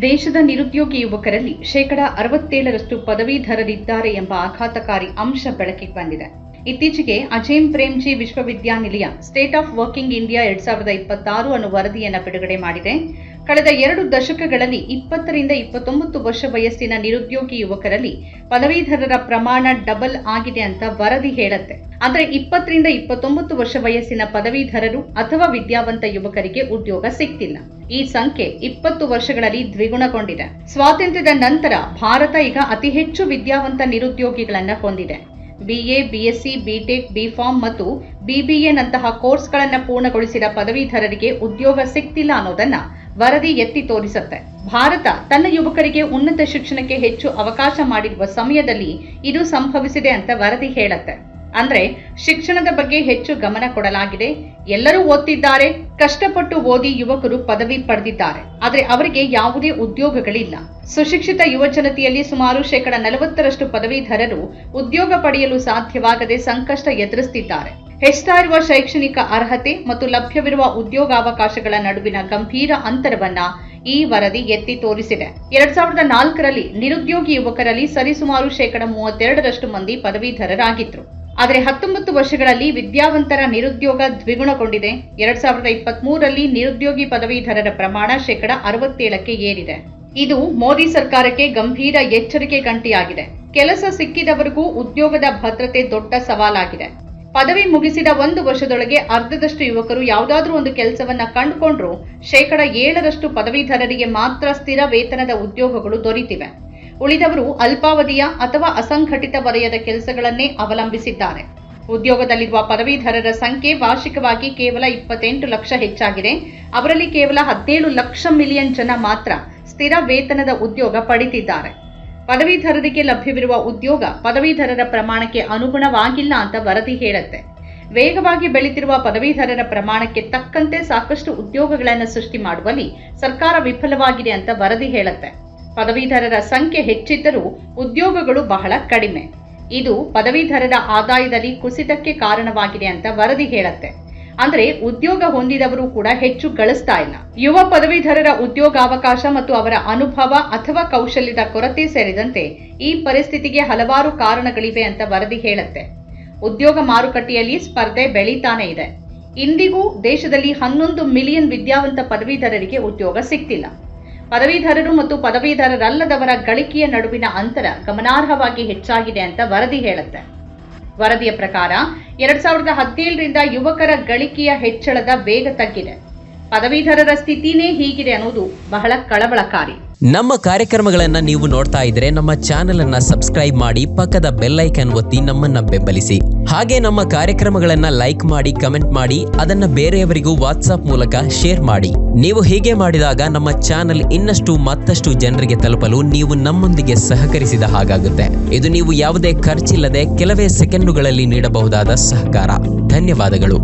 ದೇಶದ ನಿರುದ್ಯೋಗಿ ಯುವಕರಲ್ಲಿ 67% ಪದವೀಧರರಿದ್ದಾರೆ ಎಂಬ ಆಘಾತಕಾರಿ ಅಂಶ ಬೆಳಕಿಗೆ ಬಂದಿದೆ. ಇತ್ತೀಚೆಗೆ ಅಜೀಂ ಪ್ರೇಮ್ಜಿ ವಿಶ್ವವಿದ್ಯಾನಿಲಯ ಸ್ಟೇಟ್ ಆಫ್ ವರ್ಕಿಂಗ್ ಇಂಡಿಯಾ 2026 ಅನ್ನೋ ವರದಿಯನ್ನು ಬಿಡುಗಡೆ ಮಾಡಿದೆ. ಕಳೆದ 2 ದಶಕಗಳಲ್ಲಿ 20 ರಿಂದ 29 ವರ್ಷ ವಯಸ್ಸಿನ ನಿರುದ್ಯೋಗಿ ಯುವಕರಲ್ಲಿ ಪದವೀಧರರ ಪ್ರಮಾಣ ಡಬಲ್ ಆಗಿದೆ ಅಂತ ವರದಿ ಹೇಳುತ್ತೆ. ಆದರೆ 20 ರಿಂದ 29 ವರ್ಷ ವಯಸ್ಸಿನ ಪದವೀಧರರು ಅಥವಾ ವಿದ್ಯಾವಂತ ಯುವಕರಿಗೆ ಉದ್ಯೋಗ ಸಿಗ್ತಿಲ್ಲ. ಈ ಸಂಖ್ಯೆ 20 ವರ್ಷಗಳಲ್ಲಿ ದ್ವಿಗುಣಗೊಂಡಿದೆ. ಸ್ವಾತಂತ್ರ್ಯದ ನಂತರ ಭಾರತ ಈಗ ಅತಿ ಹೆಚ್ಚು ವಿದ್ಯಾವಂತ ನಿರುದ್ಯೋಗಿಗಳನ್ನ ಹೊಂದಿದೆ. BA, BSc, BTech, BPharm ಮತ್ತು BBA ನಂತಹ ಕೋರ್ಸ್ಗಳನ್ನು ಪೂರ್ಣಗೊಳಿಸಿದ ಪದವೀಧರರಿಗೆ ಉದ್ಯೋಗ ಸಿಗ್ತಿಲ್ಲ ಅನ್ನೋದನ್ನ ವರದಿ ಎತ್ತಿ ತೋರಿಸುತ್ತೆ. ಭಾರತ ತನ್ನ ಯುವಕರಿಗೆ ಉನ್ನತ ಶಿಕ್ಷಣಕ್ಕೆ ಹೆಚ್ಚು ಅವಕಾಶ ಮಾಡಿರುವ ಸಮಯದಲ್ಲಿ ಇದು ಸಂಭವಿಸಿದೆ ಅಂತ ವರದಿ ಹೇಳುತ್ತೆ. ಅಂದ್ರೆ ಶಿಕ್ಷಣದ ಬಗ್ಗೆ ಹೆಚ್ಚು ಗಮನ ಕೊಡಲಾಗಿದೆ. ಎಲ್ಲರೂ ಓದ್ತಿದ್ದಾರೆ, ಕಷ್ಟಪಟ್ಟು ಓದಿ ಯುವಕರು ಪದವಿ ಪಡೆದಿದ್ದಾರೆ, ಆದರೆ ಅವರಿಗೆ ಯಾವುದೇ ಉದ್ಯೋಗಗಳಿಲ್ಲ. ಸುಶಿಕ್ಷಿತ ಯುವಜನತೆಯಲ್ಲಿ ಸುಮಾರು 40% ಪದವೀಧರರು ಉದ್ಯೋಗ ಪಡೆಯಲು ಸಾಧ್ಯವಾಗದೆ ಸಂಕಷ್ಟ ಎದುರಿಸುತ್ತಿದ್ದಾರೆ. ಹೆಚ್ಚುತ್ತಾ ಇರುವ ಶೈಕ್ಷಣಿಕ ಅರ್ಹತೆ ಮತ್ತು ಲಭ್ಯವಿರುವ ಉದ್ಯೋಗಾವಕಾಶಗಳ ನಡುವಿನ ಗಂಭೀರ ಅಂತರವನ್ನ ಈ ವರದಿ ಎತ್ತಿ ತೋರಿಸಿದೆ. 2004ರಲ್ಲಿ ನಿರುದ್ಯೋಗಿ ಯುವಕರಲ್ಲಿ ಸರಿಸುಮಾರು 32% ಮಂದಿ ಪದವೀಧರರಾಗಿದ್ರು. ಆದರೆ 19 ವರ್ಷಗಳಲ್ಲಿ ವಿದ್ಯಾವಂತರ ನಿರುದ್ಯೋಗ ದ್ವಿಗುಣಗೊಂಡಿದೆ. 2023ರಲ್ಲಿ ನಿರುದ್ಯೋಗಿ ಪದವೀಧರರ ಪ್ರಮಾಣ 67% ಏರಿದೆ. ಇದು ಮೋದಿ ಸರ್ಕಾರಕ್ಕೆ ಗಂಭೀರ ಎಚ್ಚರಿಕೆ ಗಂಟೆಯಾಗಿದೆ. ಕೆಲಸ ಸಿಕ್ಕಿದವರಿಗೂ ಉದ್ಯೋಗದ ಭದ್ರತೆ ದೊಡ್ಡ ಸವಾಲಾಗಿದೆ. ಪದವಿ ಮುಗಿಸಿದ 1 ವರ್ಷದೊಳಗೆ ಅರ್ಧದಷ್ಟು ಯುವಕರು ಯಾವುದಾದ್ರೂ ಒಂದು ಕೆಲಸವನ್ನ ಕಂಡುಕೊಂಡ್ರು 7% ಪದವೀಧರರಿಗೆ ಮಾತ್ರ ಸ್ಥಿರ ವೇತನದ ಉದ್ಯೋಗಗಳು ದೊರೆತಿವೆ. ಉಳಿದವರು ಅಲ್ಪಾವಧಿಯ ಅಥವಾ ಅಸಂಘಟಿತ ವಲಯದ ಕೆಲಸಗಳನ್ನೇ ಅವಲಂಬಿಸಿದ್ದಾರೆ. ಉದ್ಯೋಗದಲ್ಲಿರುವ ಪದವೀಧರರ ಸಂಖ್ಯೆ ವಾರ್ಷಿಕವಾಗಿ ಕೇವಲ 28 ಲಕ್ಷ ಹೆಚ್ಚಾಗಿದೆ. ಅವರಲ್ಲಿ ಕೇವಲ 17 ಮಿಲಿಯನ್ ಜನ ಮಾತ್ರ ಸ್ಥಿರ ವೇತನದ ಉದ್ಯೋಗ ಪಡೆದಿದ್ದಾರೆ. ಪದವೀಧರರಿಗೆ ಲಭ್ಯವಿರುವ ಉದ್ಯೋಗ ಪದವೀಧರರ ಪ್ರಮಾಣಕ್ಕೆ ಅನುಗುಣವಾಗಿಲ್ಲ ಅಂತ ವರದಿ ಹೇಳುತ್ತೆ. ವೇಗವಾಗಿ ಬೆಳೆಯುತ್ತಿರುವ ಪದವೀಧರರ ಪ್ರಮಾಣಕ್ಕೆ ತಕ್ಕಂತೆ ಸಾಕಷ್ಟು ಉದ್ಯೋಗಗಳನ್ನು ಸೃಷ್ಟಿ ಮಾಡುವಲ್ಲಿ ಸರ್ಕಾರ ವಿಫಲವಾಗಿದೆ ಅಂತ ವರದಿ ಹೇಳುತ್ತೆ. ಪದವೀಧರರ ಸಂಖ್ಯೆ ಹೆಚ್ಚಿದ್ದರೂ ಉದ್ಯೋಗಗಳು ಬಹಳ ಕಡಿಮೆ. ಇದು ಪದವೀಧರರ ಆದಾಯದಲ್ಲಿ ಕುಸಿತಕ್ಕೆ ಕಾರಣವಾಗಿದೆ ಅಂತ ವರದಿ ಹೇಳುತ್ತೆ. ಅಂದ್ರೆ ಉದ್ಯೋಗ ಹೊಂದಿದವರು ಕೂಡ ಹೆಚ್ಚು ಗಳಿಸ್ತಾ ಇಲ್ಲ. ಯುವ ಪದವೀಧರರ ಉದ್ಯೋಗಾವಕಾಶ ಮತ್ತು ಅವರ ಅನುಭವ ಅಥವಾ ಕೌಶಲ್ಯದ ಕೊರತೆ ಸೇರಿದಂತೆ ಈ ಪರಿಸ್ಥಿತಿಗೆ ಹಲವಾರು ಕಾರಣಗಳಿವೆ ಅಂತ ವರದಿ ಹೇಳುತ್ತೆ. ಉದ್ಯೋಗ ಮಾರುಕಟ್ಟೆಯಲ್ಲಿ ಸ್ಪರ್ಧೆ ಬೆಳೀತಾನೆ ಇದೆ. ಇಂದಿಗೂ ದೇಶದಲ್ಲಿ 11 ಮಿಲಿಯನ್ ವಿದ್ಯಾವಂತ ಪದವೀಧರರಿಗೆ ಉದ್ಯೋಗ ಸಿಗ್ತಿಲ್ಲ. ಪದವೀಧರರು ಮತ್ತು ಪದವೀಧರರಲ್ಲದವರ ಗಳಿಕೆಯ ನಡುವಿನ ಅಂತರ ಗಮನಾರ್ಹವಾಗಿ ಹೆಚ್ಚಾಗಿದೆ ಅಂತ ವರದಿ ಹೇಳುತ್ತೆ. ವರದಿಯ ಪ್ರಕಾರ 2017ರಿಂದ ಯುವಕರ ಗಳಿಕೆಯ ಹೆಚ್ಚಳದ ವೇಗ ತಗ್ಗಿದೆ. ಪದವೀಧರರ ಸ್ಥಿತಿನೇ ಹೀಗಿದೆ ಅನ್ನೋದು ಬಹಳ ಕಳವಳಕಾರಿ. ನಮ್ಮ ಕಾರ್ಯಕ್ರಮಗಳನ್ನ ನೀವು ನೋಡ್ತಾ ಇದ್ರೆ ನಮ್ಮ ಚಾನೆಲ್ ಅನ್ನ ಸಬ್ಸ್ಕ್ರೈಬ್ ಮಾಡಿ, ಪಕ್ಕದ ಬೆಲ್ ಐಕಾನ್ ಒತ್ತಿ ನಮ್ಮನ್ನ ಬೆಂಬಲಿಸಿ. ಹಾಗೆ ನಮ್ಮ ಕಾರ್ಯಕ್ರಮಗಳನ್ನ ಲೈಕ್ ಮಾಡಿ, ಕಮೆಂಟ್ ಮಾಡಿ, ಅದನ್ನ ಬೇರೆಯವರಿಗೂ ವಾಟ್ಸ್ಆಪ್ ಮೂಲಕ ಶೇರ್ ಮಾಡಿ. ನೀವು ಹೀಗೆ ಮಾಡಿದಾಗ ನಮ್ಮ ಚಾನೆಲ್ ಮತ್ತಷ್ಟು ಜನರಿಗೆ ತಲುಪಲು ನೀವು ನಮ್ಮೊಂದಿಗೆ ಸಹಕರಿಸಿದ ಹಾಗಾಗುತ್ತೆ. ಇದು ನೀವು ಯಾವುದೇ ಖರ್ಚಿಲ್ಲದೆ ಕೆಲವೇ ಸೆಕೆಂಡುಗಳಲ್ಲಿ ನೀಡಬಹುದಾದ ಸಹಕಾರ. ಧನ್ಯವಾದಗಳು.